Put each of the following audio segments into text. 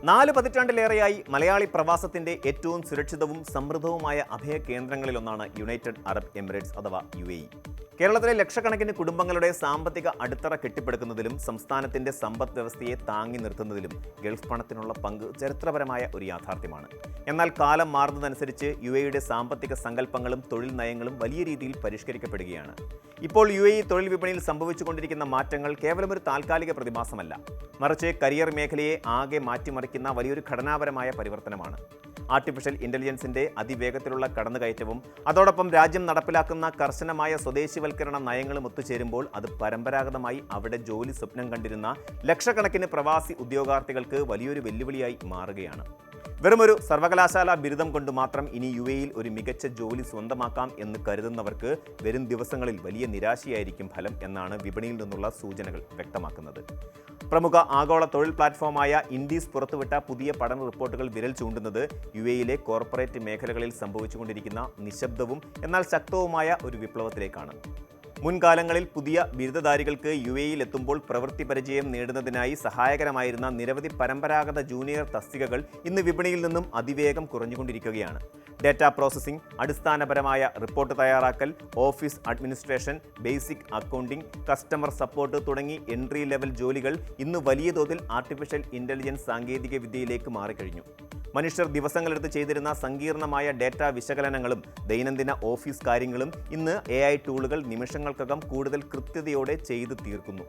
4 പതിറ്റാണ്ടിലേറെയായി മലയാളി പ്രവാസത്തിന്റെ ഏറ്റവും സുരക്ഷിതവും സമൃദ്ധവുമായ അഭയ കേന്ദ്രങ്ങളിലൊന്നാണ് യുണൈറ്റഡ് അറബ് എമിറേറ്റ്സ് അഥവാ UAE. കേരളത്തിലെ ലക്ഷക്കണക്കിന് കുടുംബങ്ങളുടെ സാമ്പത്തിക അടിത്തറ കെട്ടിപ്പടുക്കുന്നതിലും സംസ്ഥാനത്തിന്റെ സമ്പദ് വ്യവസ്ഥയെ താങ്ങി നിർത്തുന്നതിലും ഗൾഫ് പണത്തിനുള്ള പങ്ക് ചരിത്രപരമായ ഒരു യാഥാർത്ഥ്യമാണ്. എന്നാൽ കാലം മാറുന്നതനുസരിച്ച് UAEയുടെ സാമ്പത്തിക സങ്കല്പങ്ങളും തൊഴിൽ നയങ്ങളും വലിയ രീതിയിൽ പരിഷ്കരിക്കപ്പെടുകയാണ്. ഇപ്പോൾ UAE തൊഴിൽ വിപണിയിൽ സംഭവിച്ചുകൊണ്ടിരിക്കുന്ന മാറ്റങ്ങൾ കേവലം ഒരു താൽക്കാലിക പ്രതിഭാസമല്ല, മറിച്ച് കരിയർ മേഖലയെ ആകെ മാറ്റിമറിക്കുന്ന വലിയൊരു ഘടനാപരമായ പരിവർത്തനമാണ്. ആർട്ടിഫിഷ്യൽ ഇന്റലിജൻസിന്റെ അതിവേഗത്തിലുള്ള കടന്നുകയറ്റവും അതോടൊപ്പം രാജ്യം നടപ്പിലാക്കുന്ന കർശനമായ സ്വദേശിവൽക്കരണ നയങ്ങളും ഒത്തുചേരുമ്പോൾ അത് പരമ്പരാഗതമായി അവിടെ ജോലി സ്വപ്നം കണ്ടിരുന്ന ലക്ഷക്കണക്കിന് പ്രവാസി ഉദ്യോഗാർത്ഥികൾക്ക് വലിയൊരു വെല്ലുവിളിയായി മാറുകയാണ്. വെറുമൊരു സർവകലാശാല ബിരുദം കൊണ്ട് മാത്രം ഇനി UAEയിൽ ഒരു മികച്ച ജോലി സ്വന്തമാക്കാം എന്ന് കരുതുന്നവർക്ക് വരും ദിവസങ്ങളിൽ വലിയ നിരാശയായിരിക്കും ഫലം എന്നാണ് വിപണിയിൽ നിന്നുള്ള സൂചനകൾ വ്യക്തമാക്കുന്നത്. പ്രമുഖ ആഗോള തൊഴിൽ പ്ലാറ്റ്ഫോമായ ഇൻഡീസ് പുറത്തുവിട്ട പുതിയ പഠന റിപ്പോർട്ടുകൾ വിരൽ ചൂണ്ടുന്നത് UAEയിലെ കോർപ്പറേറ്റ് മേഖലകളിൽ സംഭവിച്ചുകൊണ്ടിരിക്കുന്ന നിശബ്ദവും എന്നാൽ ശക്തവുമായ ഒരു വിപ്ലവത്തിലേക്കാണ്. മുൻകാലങ്ങളിൽ പുതിയ ബിരുദധാരികൾക്ക് UAEയിൽ എത്തുമ്പോൾ പ്രവൃത്തി പരിചയം നേടുന്നതിനായി സഹായകരമായിരുന്ന നിരവധി പരമ്പരാഗത ജൂനിയർ തസ്തികകൾ ഇന്ന് വിപണിയിൽ നിന്നും അതിവേഗം കുറഞ്ഞുകൊണ്ടിരിക്കുകയാണ്. ഡാറ്റ പ്രോസസ്സിംഗ്, അടിസ്ഥാനപരമായ റിപ്പോർട്ട് തയ്യാറാക്കൽ, office administration, basic accounting, customer support തുടങ്ങി എൻട്രി ലെവൽ ജോലികൾ ഇന്ന് വലിയ തോതിൽ ആർട്ടിഫിഷ്യൽ ഇന്റലിജൻസ് സാങ്കേതിക വിദ്യയിലേക്ക് മാറിക്കഴിഞ്ഞു. മനുഷ്യർ ദിവസങ്ങളെടുത്ത് ചെയ്തിരുന്ന സങ്കീർണമായ ഡാറ്റ വിശകലനങ്ങളും ദൈനംദിന ഓഫീസ് കാര്യങ്ങളും ഇന്ന് AI ടൂളുകൾ നിമിഷങ്ങൾക്കകം കൂടുതൽ കൃത്യതയോടെ ചെയ്തു തീർക്കുന്നു.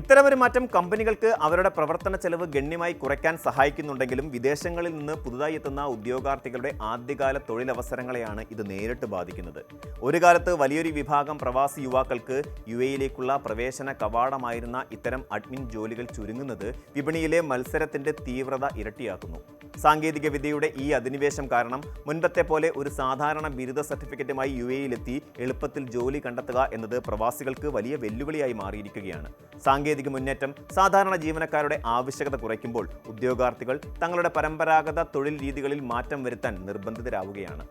ഇത്തരമൊരു മാറ്റം കമ്പനികൾക്ക് അവരുടെ പ്രവർത്തന ചെലവ് ഗണ്യമായി കുറയ്ക്കാൻ സഹായിക്കുന്നുണ്ടെങ്കിലും വിദേശങ്ങളിൽ നിന്ന് പുതുതായി എത്തുന്ന ഉദ്യോഗാർത്ഥികളുടെ ആദ്യകാല തൊഴിലവസരങ്ങളെയാണ് ഇത് നേരിട്ട് ബാധിക്കുന്നത്. ഒരു കാലത്ത് വലിയൊരു വിഭാഗം പ്രവാസി യുവാക്കൾക്ക് UAEയിലേക്കുള്ള പ്രവേശന കവാടമായിരുന്ന ഇത്തരം അഡ്മിൻ ജോലികൾ ചുരുങ്ങുന്നത് വിപണിയിലെ മത്സരത്തിന്റെ തീവ്രത ഇരട്ടിയാക്കുന്നു. സാങ്കേതിക വിദ്യയുടെ ഈ അധിനിവേശം കാരണം മുൻപത്തെ പോലെ ഒരു സാധാരണ ബിരുദ സർട്ടിഫിക്കറ്റുമായി UAEയിലെത്തി എളുപ്പത്തിൽ ജോലി കണ്ടെത്തുക എന്നത് പ്രവാസികൾക്ക് വലിയ വെല്ലുവിളിയായി മാറിയിരിക്കുകയാണ്. സാങ്കേതിക മുന്നേറ്റം സാധാരണ ജീവനക്കാരുടെ ആവശ്യകത കുറയ്ക്കുമ്പോൾ ഉദ്യോഗാർത്ഥികൾ തങ്ങളുടെ പരമ്പരാഗത തൊഴിൽ രീതികളിൽ മാറ്റം വരുത്താൻ നിർബന്ധിതരാവുകയാണ്.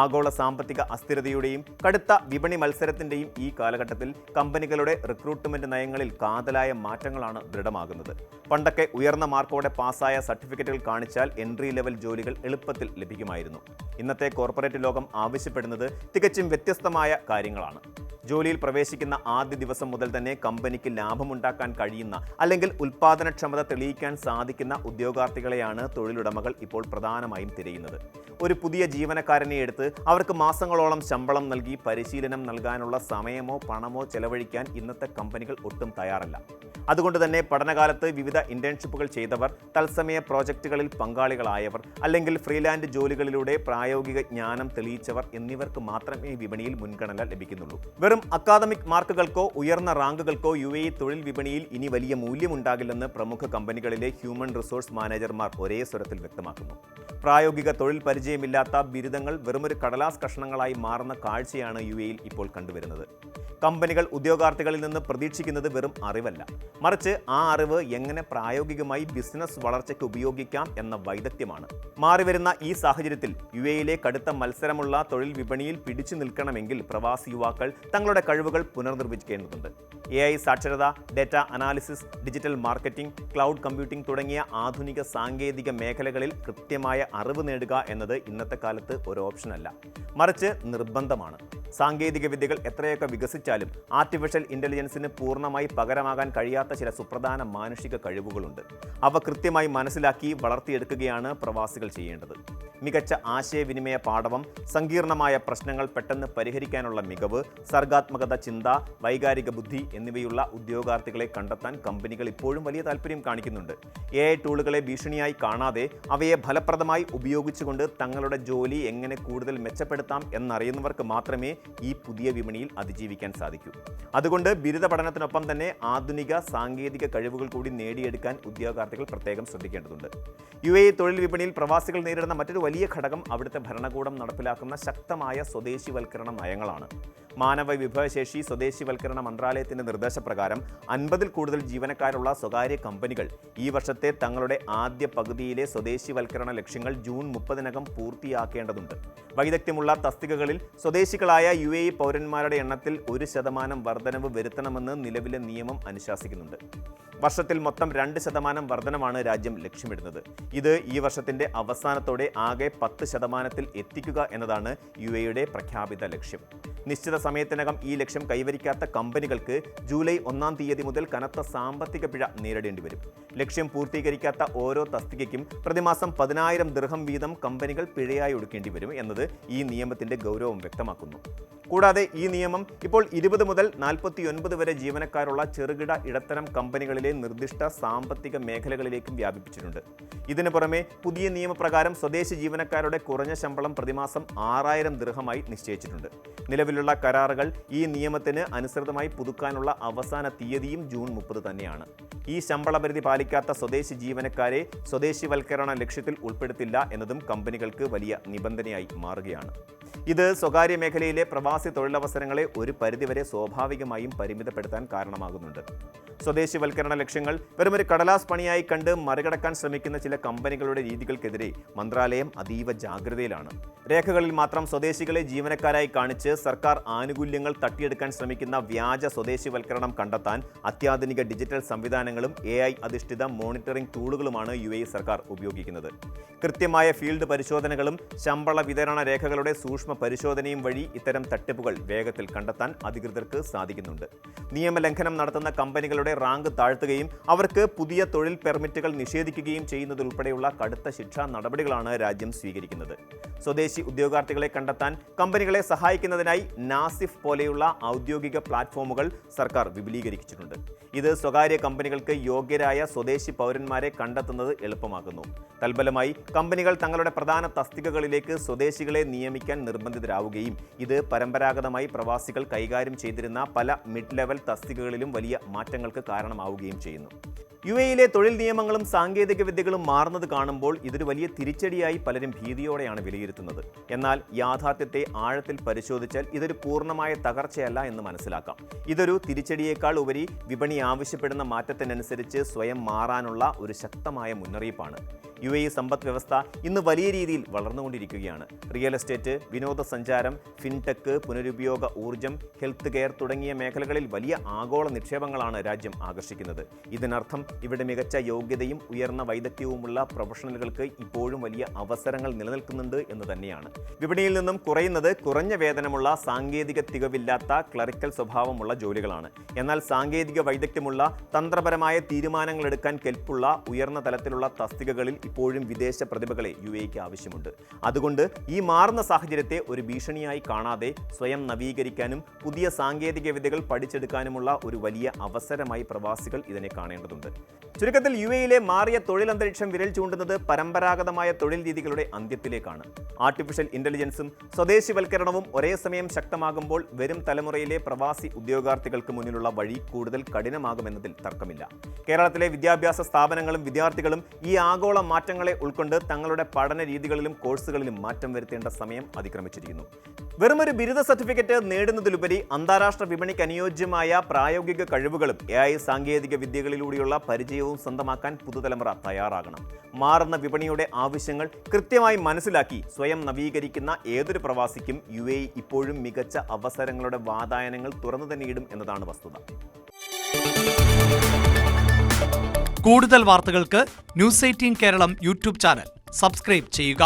ആഗോള സാമ്പത്തിക അസ്ഥിരതയുടെയും കടുത്ത വിപണി മത്സരത്തിൻ്റെയും ഈ കാലഘട്ടത്തിൽ കമ്പനികളുടെ റിക്രൂട്ട്മെന്റ് നയങ്ങളിൽ കാതലായ മാറ്റങ്ങളാണ് ദൃഢമാകുന്നത്. പണ്ടൊക്കെ ഉയർന്ന മാർക്കോടെ പാസ്സായ സർട്ടിഫിക്കറ്റുകൾ കാണിച്ചാൽ എൻട്രി ലെവൽ ജോലികൾ എളുപ്പത്തിൽ ലഭിക്കുമായിരുന്നു. ഇന്നത്തെ കോർപ്പറേറ്റ് ലോകം ആവശ്യപ്പെടുന്നത് തികച്ചും വ്യത്യസ്തമായ കാര്യങ്ങളാണ്. ജോലിയിൽ പ്രവേശിക്കുന്ന ആദ്യ ദിവസം മുതൽ തന്നെ കമ്പനിക്ക് ലാഭമുണ്ടാക്കാൻ കഴിയുന്ന അല്ലെങ്കിൽ ഉൽപ്പാദനക്ഷമത തെളിയിക്കാൻ സാധിക്കുന്ന ഉദ്യോഗാർത്ഥികളെയാണ് തൊഴിലുടമകൾ ഇപ്പോൾ പ്രധാനമായും തിരയുന്നത്. ഒരു പുതിയ ജീവനക്കാരനെ എടുത്ത് അവർക്ക് മാസങ്ങളോളം ശമ്പളം നൽകി പരിശീലനം നൽകാനുള്ള സമയമോ പണമോ ചെലവഴിക്കാൻ ഇന്നത്തെ കമ്പനികൾ ഒട്ടും തയ്യാറല്ല. അതുകൊണ്ട് തന്നെ പഠനകാലത്ത് വിവിധ ഇന്റേൺഷിപ്പുകൾ ചെയ്തവർ, തത്സമയ പ്രോജക്റ്റുകളിൽ പങ്കാളികളായവർ അല്ലെങ്കിൽ ഫ്രീലാൻഡ് ജോലികളിലൂടെ പ്രായോഗിക ജ്ഞാനം തെളിയിച്ചവർ എന്നിവർക്ക് മാത്രമേ വിപണിയിൽ മുൻഗണന ലഭിക്കുന്നുള്ളൂ. വെറും അക്കാദമിക് മാർക്കുകൾക്കോ ഉയർന്ന റാങ്കുകൾക്കോ UAE തൊഴിൽ വിപണിയിൽ ഇനി വലിയ മൂല്യമുണ്ടാകില്ലെന്ന് പ്രമുഖ കമ്പനികളിലെ ഹ്യൂമൻ റിസോഴ്സ് മാനേജർമാർ ഒരേ സ്വരത്തിൽ വ്യക്തമാക്കുന്നു. പ്രായോഗിക തൊഴിൽ പരിചയമില്ലാത്ത ബിരുദങ്ങൾ വെറുമൊരു കടലാസ് കഷണങ്ങളായി മാറുന്ന കാഴ്ചയാണ് UAEയിൽ ഇപ്പോൾ കണ്ടുവരുന്നത്. കമ്പനികൾ ഉദ്യോഗാർത്ഥികളിൽ നിന്ന് പ്രതീക്ഷിക്കുന്നത് വെറും അറിവല്ല, മറിച്ച് ആ അറിവ് എങ്ങനെ പ്രായോഗികമായി ബിസിനസ് വളർച്ചയ്ക്ക് ഉപയോഗിക്കാം എന്ന വൈദഗ്ധ്യമാണ്. മാറിവരുന്ന ഈ സാഹചര്യത്തിൽ UAEയിലെ കടുത്ത മത്സരമുള്ള തൊഴിൽ വിപണിയിൽ പിടിച്ചു നിൽക്കണമെങ്കിൽ പ്രവാസി യുവാക്കൾ തങ്ങളുടെ കഴിവുകൾ പുനർനിർവചിക്കേണ്ടതുണ്ട്. AI സാക്ഷരത, data analysis, digital marketing, cloud computing തുടങ്ങിയ ആധുനിക സാങ്കേതിക മേഖലകളിൽ കൃത്യമായ അറിവ് നേടുക എന്നത് ഇന്നത്തെ കാലത്ത് ഒരു ഓപ്ഷനല്ല, മറിച്ച് നിർബന്ധമാണ്. സാങ്കേതിക വിദ്യകൾ എത്രയൊക്കെ വികസിച്ചാലും ആർട്ടിഫിഷ്യൽ ഇന്റലിജൻസിന് പൂർണ്ണമായി പകരമാകാൻ കഴിയാത്ത ചില സുപ്രധാന മാനുഷിക കഴിവുകളുണ്ട്. അവ കൃത്യമായി മനസ്സിലാക്കി വളർത്തിയെടുക്കുകയാണ് പ്രവാസികൾ ചെയ്യേണ്ടത്. മികച്ച ആശയവിനിമയ പാടവം, സങ്കീർണമായ പ്രശ്നങ്ങൾ പെട്ടെന്ന് പരിഹരിക്കാനുള്ള മികവ്, സർഗാത്മകത, ചിന്ത, വൈകാരിക ബുദ്ധി എന്നിവയുള്ള ഉദ്യോഗാർത്ഥികളെ കണ്ടെത്താൻ കമ്പനികൾ ഇപ്പോഴും വലിയ താല്പര്യം കാണിക്കുന്നുണ്ട്. AI ടൂളുകളെ ഭീഷണിയായി കാണാതെ അവയെ ഫലപ്രദമായി ഉപയോഗിച്ചുകൊണ്ട് തങ്ങളുടെ ജോലി എങ്ങനെ കൂടുതൽ മെച്ചപ്പെടുത്താം എന്നറിയുന്നവർക്ക് മാത്രമേ ഈ പുതിയ വിപണിയിൽ അതിജീവിക്കാൻ സാധിക്കൂ. അതുകൊണ്ട് ബിരുദ പഠനത്തിനൊപ്പം തന്നെ ആധുനിക സാങ്കേതിക കഴിവുകൾ കൂടി നേടിയെടുക്കാൻ ഉദ്യോഗാർത്ഥികൾ പ്രത്യേകം ശ്രദ്ധിക്കേണ്ടതുണ്ട്. UAE തൊഴിൽ വിപണിയിൽ പ്രവാസികൾ നേരിടുന്ന മറ്റൊരു വലിയ ഘടകം അവിടുത്തെ ഭരണകൂടം നടപ്പിലാക്കുന്ന ശക്തമായ സ്വദേശിവൽക്കരണ നയങ്ങളാണ്. മാനവ വിഭവശേഷി സ്വദേശിവൽക്കരണ മന്ത്രാലയത്തിന്റെ നിർദ്ദേശപ്രകാരം 50-ൽ കൂടുതൽ ജീവനക്കാരുള്ള സ്വകാര്യ കമ്പനികൾ ഈ വർഷത്തെ തങ്ങളുടെ ആദ്യ പകുതിയിലെ സ്വദേശിവൽക്കരണ ലക്ഷ്യങ്ങൾ ജൂൺ 30-നകം പൂർത്തിയാക്കേണ്ടതുണ്ട്. വൈദഗ്ധ്യമുള്ള തസ്തികകളിൽ സ്വദേശികളായ UAE പൗരന്മാരുടെ എണ്ണത്തിൽ 1% വർധനവ് വരുത്തണമെന്ന് നിലവിലെ നിയമം അനുശാസിക്കുന്നുണ്ട്. വർഷത്തിൽ മൊത്തം 2% വർധനമാണ് രാജ്യം ലക്ഷ്യമിടുന്നത്. ഇത് ഈ വർഷത്തിന്റെ അവസാനത്തോടെ ആകെ 10% എത്തിക്കുക എന്നതാണ് UAEയുടെ പ്രഖ്യാപിത ലക്ഷ്യം. നിശ്ചിത സമയത്തിനകം ഈ ലക്ഷ്യം കൈവരിക്കാത്ത കമ്പനികൾക്ക് ജൂലൈ 1 തീയതി മുതൽ കനത്ത സാമ്പത്തിക പിഴ നേരിടേണ്ടി വരും. ലക്ഷ്യം പൂർത്തീകരിക്കാത്ത ഓരോ തസ്തികയ്ക്കും പ്രതിമാസം 10,000 ദിർഹം വീതം കമ്പനികൾ പിഴയായി ഒടുക്കേണ്ടി വരും എന്നത് ഈ നിയമത്തിന്റെ ഗൗരവം വ്യക്തമാക്കുന്നു. കൂടാതെ ഈ നിയമം ഇപ്പോൾ 20 മുതൽ 49 വരെ ജീവനക്കാരുള്ള ചെറുകിട ഇടത്തരം കമ്പനികളിലെ നിർദ്ദിഷ്ട സാമ്പത്തിക മേഖലകളിലേക്കും വ്യാപിപ്പിച്ചിട്ടുണ്ട്. ഇതിനു പുറമെ പുതിയ നിയമപ്രകാരം സ്വദേശി ജീവനക്കാരുടെ കുറഞ്ഞ ശമ്പളം പ്രതിമാസം 6,000 ദിർഹമായി നിശ്ചയിച്ചിട്ടുണ്ട്. നിലവിലുള്ള കരാറുകൾ ഈ നിയമത്തിന് അനുസൃതമായി പുതുക്കാനുള്ള അവസാന തീയതിയും ജൂൺ 30 തന്നെയാണ്. ഈ ശമ്പള പരിധി പാലിക്കാത്ത സ്വദേശി ജീവനക്കാരെ സ്വദേശിവൽക്കരണ ലക്ഷ്യത്തിൽ ഉൾപ്പെടുത്തില്ല എന്നതും കമ്പനികൾക്ക് വലിയ നിബന്ധനയായി മാറുകയാണ്. ഇത് സ്വകാര്യ മേഖലയിലെ പ്രവാസി തൊഴിലവസരങ്ങളെ ഒരു പരിധിവരെ സ്വാഭാവികമായും പരിമിതപ്പെടുത്താൻ കാരണമാകുന്നുണ്ട്. സ്വദേശിവൽക്കരണ ലക്ഷ്യങ്ങൾ വെറുമൊരു കടലാസ് പണിയായി കണ്ട് മറികടക്കാൻ ശ്രമിക്കുന്ന ചില കമ്പനികളുടെ രീതികൾക്കെതിരെ മന്ത്രാലയം അതീവ ജാഗ്രതയിലാണ്. രേഖകളിൽ മാത്രം സ്വദേശികളെ ജീവനക്കാരായി കാണിച്ച് സർക്കാർ ആനുകൂല്യങ്ങൾ തട്ടിയെടുക്കാൻ ശ്രമിക്കുന്ന വ്യാജ സ്വദേശിവൽക്കരണം കണ്ടെത്താൻ അത്യാധുനിക ഡിജിറ്റൽ സംവിധാനങ്ങളും AI അധിഷ്ഠിത മോണിറ്ററിംഗ് ടൂളുകളുമാണ് UAE സർക്കാർ ഉപയോഗിക്കുന്നത്. കൃത്യമായ ഫീൽഡ് പരിശോധനകളും ശമ്പള വിതരണ രേഖകളുടെ സൂക്ഷ്മ പരിശോധനയും വഴി ഇത്തരം തട്ടിപ്പുകൾ വേഗത്തിൽ കണ്ടെത്താൻ അധികൃതർക്ക് സാധിക്കുന്നുണ്ട്. നിയമലംഘനം നടത്തുന്ന കമ്പനികളുടെ റാങ്ക് താഴ്ത്തുകയും അവർക്ക് പുതിയ തൊഴിൽ പെർമിറ്റുകൾ നിഷേധിക്കുകയും ചെയ്യുന്നതുൾപ്പെടെയുള്ള കടുത്ത ശിക്ഷാ നടപടികളാണ് രാജ്യം സ്വീകരിക്കുന്നത്. സ്വദേശി ഉദ്യോഗാർത്ഥികളെ കണ്ടെത്താൻ കമ്പനികളെ സഹായിക്കുന്നതിനായി നാസിഫ് പോലെയുള്ള ഔദ്യോഗിക പ്ലാറ്റ്ഫോമുകൾ സർക്കാർ വിപുലീകരിച്ചിട്ടുണ്ട്. ഇത് സ്വകാര്യ കമ്പനികൾക്ക് യോഗ്യരായ സ്വദേശി പൗരന്മാരെ കണ്ടെത്തുന്നത് എളുപ്പമാക്കുന്നു. തൽഫലമായി കമ്പനികൾ തങ്ങളുടെ പ്രധാന തസ്തികകളിലേക്ക് സ്വദേശികളെ നിയമിക്കാൻ നിർബന്ധിതരാവുകയും ഇത് പരമ്പരാഗതമായി പ്രവാസികൾ കൈകാര്യം ചെയ്തിരുന്ന പല മിഡ് ലെവൽ തസ്തികകളിലും വലിയ മാറ്റങ്ങൾക്ക് കാരണമാവുകയും ചെയ്യുന്നു. UAEയിലെ തൊഴിൽ നിയമങ്ങളും സാങ്കേതിക വിദ്യകളും മാറുന്നത് കാണുമ്പോൾ ഇതൊരു വലിയ തിരിച്ചടിയായി പലരും ഭീതിയോടെയാണ് വിലയിരുത്തുന്നത്. എന്നാൽ യാഥാർത്ഥ്യത്തെ ആഴത്തിൽ പരിശോധിച്ചാൽ ഇതൊരു പൂർണ്ണമായ തകർച്ചയല്ല എന്ന് മനസ്സിലാക്കാം. ഇതൊരു തിരിച്ചടിയേക്കാൾ ഉപരി വിപണി ആവശ്യപ്പെടുന്ന മാറ്റത്തിനനുസരിച്ച് സ്വയം മാറാനുള്ള ഒരു ശക്തമായ മുന്നറിയിപ്പാണ്. UAE സമ്പദ് വ്യവസ്ഥ ഇന്ന് വലിയ രീതിയിൽ വളർന്നുകൊണ്ടിരിക്കുകയാണ്. റിയൽ എസ്റ്റേറ്റ്, വിനോദസഞ്ചാരം, ഫിൻടെക്, പുനരുപയോഗ ഊർജ്ജം, ഹെൽത്ത് കെയർ തുടങ്ങിയ മേഖലകളിൽ വലിയ ആഗോള നിക്ഷേപങ്ങളാണ് രാജ്യം ആകർഷിക്കുന്നത്. ഇതിനർത്ഥം ഇവിടെ മികച്ച യോഗ്യതയും ഉയർന്ന വൈദഗ്ധ്യവുമുള്ള പ്രൊഫഷണലുകൾക്ക് ഇപ്പോഴും വലിയ അവസരങ്ങൾ നിലനിൽക്കുന്നുണ്ട് എന്ന് തന്നെയാണ്. വിപണിയിൽ നിന്നും കുറയുന്നത് കുറഞ്ഞ വേതനമുള്ള, സാങ്കേതിക തികവില്ലാത്ത, ക്ലറിക്കൽ സ്വഭാവമുള്ള ജോലികളാണ്. എന്നാൽ സാങ്കേതിക വൈദഗ്ധ്യമുള്ള, തന്ത്രപരമായ തീരുമാനങ്ങൾ എടുക്കാൻ കെൽപ്പുള്ള, ഉയർന്ന തലത്തിലുള്ള തസ്തികകളിൽ ഇപ്പോഴും വിദേശ പ്രതിഭകളെ UAEക്ക് ആവശ്യമുണ്ട്. അതുകൊണ്ട് ഈ മാറുന്ന സാഹചര്യത്തെ ഒരു ഭീഷണിയായി കാണാതെ സ്വയം നവീകരിക്കാനും പുതിയ സാങ്കേതിക വിദ്യകൾ പഠിച്ചെടുക്കാനുമുള്ള ഒരു വലിയ അവസരമായി പ്രവാസികൾ ഇതിനെ കാണേണ്ടതുണ്ട്. ചുരുക്കത്തിൽ UAEയിലെ മാറിയ തൊഴിലന്തരീക്ഷം വിരൽ ചൂണ്ടുന്നത് പരമ്പരാഗതമായ തൊഴിൽ രീതികളുടെ അന്ത്യത്തിലേക്കാണ്. ആർട്ടിഫിഷ്യൽ ഇന്റലിജൻസും സ്വദേശിവൽക്കരണവും ഒരേ സമയം ശക്തമാകുമ്പോൾ വരും തലമുറയിലെ പ്രവാസി ഉദ്യോഗാർത്ഥികൾക്ക് മുന്നിലുള്ള വഴി കൂടുതൽ കഠിനമാകുമെന്നതിൽ തർക്കമില്ല. കേരളത്തിലെ വിദ്യാഭ്യാസ സ്ഥാപനങ്ങളും വിദ്യാർത്ഥികളും ഈ ആഗോള മാറ്റങ്ങളെ ഉൾക്കൊണ്ട് തങ്ങളുടെ പഠന രീതികളിലും കോഴ്സുകളിലും മാറ്റം വരുത്തേണ്ട സമയം അതിക്രമിച്ചിരിക്കുന്നു. വെറുമൊരു ബിരുദ സർട്ടിഫിക്കറ്റ് നേടുന്നതിലുപരി അന്താരാഷ്ട്ര വിപണിക്ക് അനുയോജ്യമായ പ്രായോഗിക കഴിവുകളും AI സാങ്കേതിക വിദ്യകളിലൂടെയുള്ള പരിചയവും സ്വന്തമാക്കാൻ പുതുതലമുറ തയ്യാറാകണം. മാറുന്ന വിപണിയുടെ ആവശ്യങ്ങൾ കൃത്യമായി മനസ്സിലാക്കി സ്വയം നവീകരിക്കുന്ന ഏതൊരു പ്രവാസിക്കും UAE ഇപ്പോഴും മികച്ച അവസരങ്ങളുടെ വാതായനങ്ങൾ തുറന്നു തന്നെയിടും എന്നതാണ് വസ്തുത. കൂടുതൽ വാർത്തകൾക്ക് News 18 Keralam YouTube channel subscribe ചെയ്യുക.